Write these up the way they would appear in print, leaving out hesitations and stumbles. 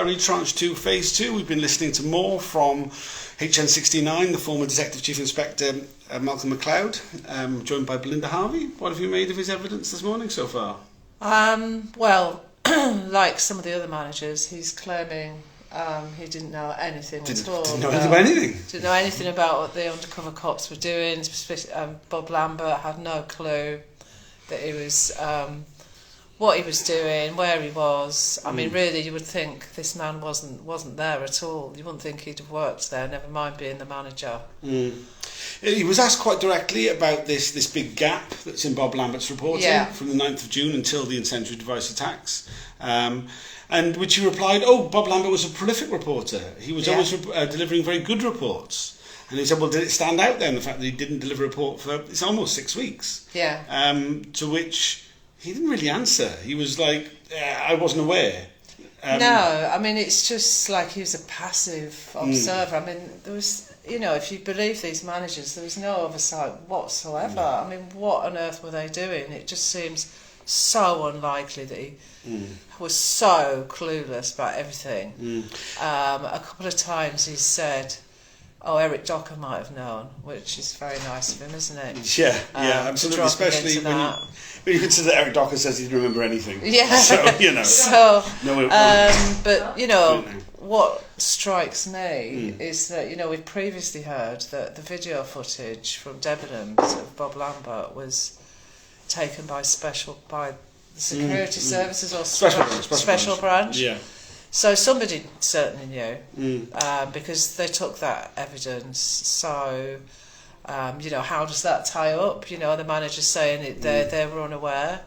Inquiry Tranche 2 Phase 2. We've been listening to more from HN69, the former Detective Chief Inspector Malcolm MacLeod, joined by Belinda, Harvey. What have you made of his evidence this morning so far? Well, like some of the other managers, he's claiming he didn't know anything at all. Didn't know anything about anything. Didn't know anything about what the undercover cops were doing. Bob Lambert had no clue that he was... what he was doing, where he was. I mean, really, you would think this man wasn't there at all. You wouldn't think he'd have worked there, never mind being the manager. He was asked quite directly about this big gap that's in Bob Lambert's reporting from the 9th of June until the incendiary device attacks. And which he replied, Bob Lambert was a prolific reporter. He was always delivering very good reports. And he said, well, did it stand out then, the fact that he didn't deliver a report for, it's almost 6 weeks? Yeah. To which... he didn't really answer. He was like, I wasn't aware. No, I mean, it's just like he was a passive observer. I mean, there was, if you believe these managers, there was no oversight whatsoever. No. I mean, what on earth were they doing? It just seems so unlikely that he was so clueless about everything. A couple of times he said... Eric Docker might have known, which is very nice of him, isn't it? Yeah, absolutely. Especially when you consider that Eric Docker says he didn't remember anything. Yeah. So, what strikes me is that, we've previously heard that the video footage from Debenhams of Bob Lambert was taken by the security services or special branch. Yeah. So somebody certainly knew, because they took that evidence. So, how does that tie up? The manager's saying they were unaware,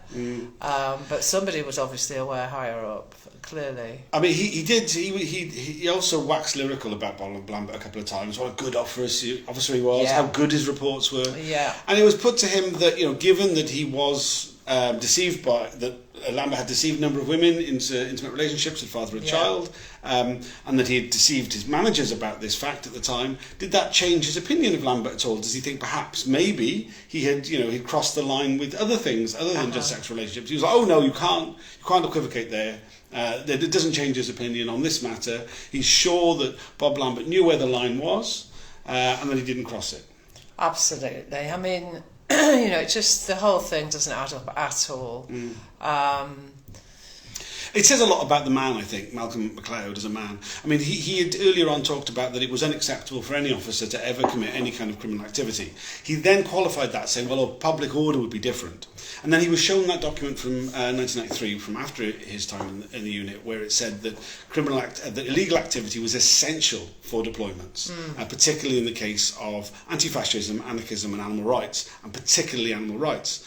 but somebody was obviously aware higher up, clearly. I mean, he also waxed lyrical about Bob Lambert a couple of times. What a good officer he was, how good his reports were. Yeah. And it was put to him that, given that he was deceived by... that Lambert had deceived a number of women into intimate relationships, had fathered a child, and that he had deceived his managers about this fact at the time. Did that change his opinion of Lambert at all? Does he think perhaps maybe he had, he'd crossed the line with other things other than just sexual relationships? He was like, oh no, you can't equivocate there. It doesn't change his opinion on this matter. He's sure that Bob Lambert knew where the line was, and that he didn't cross it. Absolutely. I mean... just the whole thing doesn't add up at all. It says a lot about the man, I think, Malcolm MacLeod as a man. I mean, he had earlier on talked about that it was unacceptable for any officer to ever commit any kind of criminal activity. He then qualified that, saying, well, public order would be different. And then he was shown that document from 1993, from after his time in the unit, where it said that that illegal activity was essential for deployments, particularly in the case of anti-fascism, anarchism and animal rights, and particularly animal rights.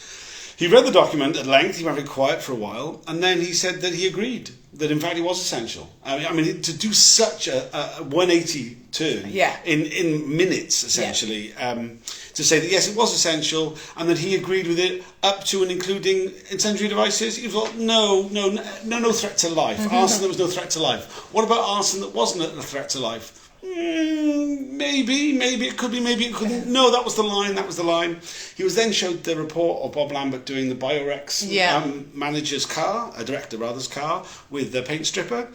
He read the document at length, he went very quiet for a while, and then he said that he agreed, that in fact it was essential. I mean to do such a 180 turn in minutes, essentially, to say that yes, it was essential, and that he agreed with it up to and including incendiary devices. He was like, no threat to life. Arson that was no threat to life. What about arson that wasn't a threat to life? Maybe it could be, maybe it couldn't. No, that was the line. He was then showed the report of Bob Lambert doing the Biorex manager's car, a director rather's car, with the paint stripper.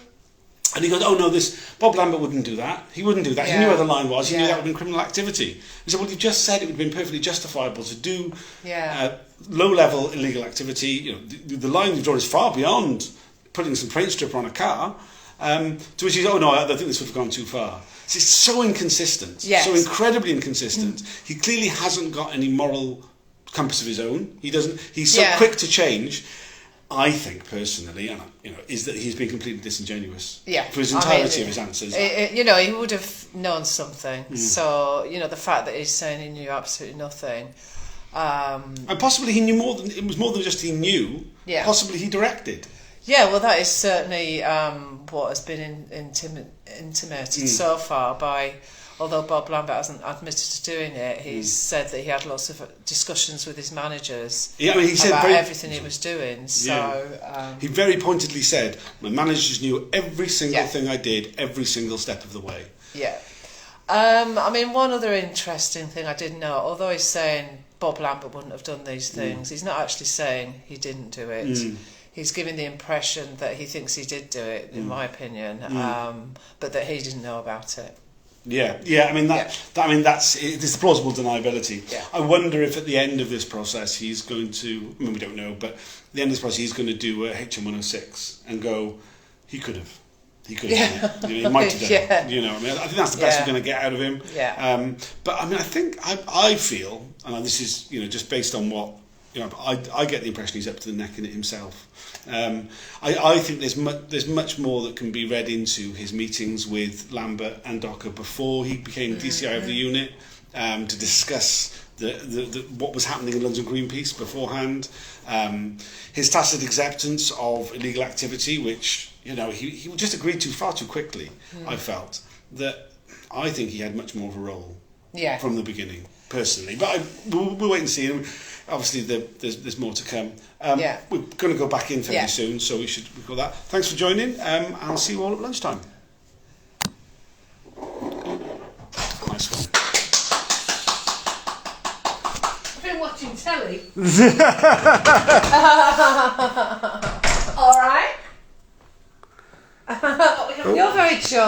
And he goes, this Bob Lambert wouldn't do that. He wouldn't do that. Yeah. He knew where the line was. He knew that would have been criminal activity. He said, well, you just said it would have been perfectly justifiable to do low-level illegal activity. The line you've drawn is far beyond putting some paint stripper on a car. To which he said, I think this would have gone too far. It's so inconsistent, so incredibly inconsistent. He clearly hasn't got any moral compass of his own. He's so quick to change. I think personally, is that he's been completely disingenuous for his entirety of his answers. He would have known something. So the fact that he's saying he knew absolutely nothing, and possibly he knew more than it was more than just he knew. Yeah. Possibly he directed. Yeah, well, that is certainly what has been intimated so far by, although Bob Lambert hasn't admitted to doing it, he's said that he had lots of discussions with his managers he said about everything he was doing. So he very pointedly said, my managers knew every single thing I did, every single step of the way. Yeah. One other interesting thing I didn't know, although he's saying Bob Lambert wouldn't have done these things, he's not actually saying he didn't do it. he's giving the impression that he thinks he did do it, in my opinion, but that he didn't know about it. Yeah. I mean it's the plausible deniability. Yeah. I wonder if at the end of this process he's going to. I mean, we don't know, but at the end of this process he's going to do a HN106 and go, he could have. He could have done it. He might have done it. You know, I mean, I think that's the best we're going to get out of him. Yeah. But I mean, I feel, and this is just based on what I get the impression he's up to the neck in it himself. I think there's much more that can be read into his meetings with Lambert and Docker before he became DCI of the unit, to discuss the what was happening in London Greenpeace beforehand, his tacit acceptance of illegal activity, which he just agreed to far too quickly. I felt that I think he had much more of a role from the beginning, personally. But we'll wait and see. Obviously, there's more to come. We're going to go back in fairly soon, so we've got that. Thanks for joining. I'll see you all at lunchtime. Nice one. I've been watching telly. All right. You're very chill.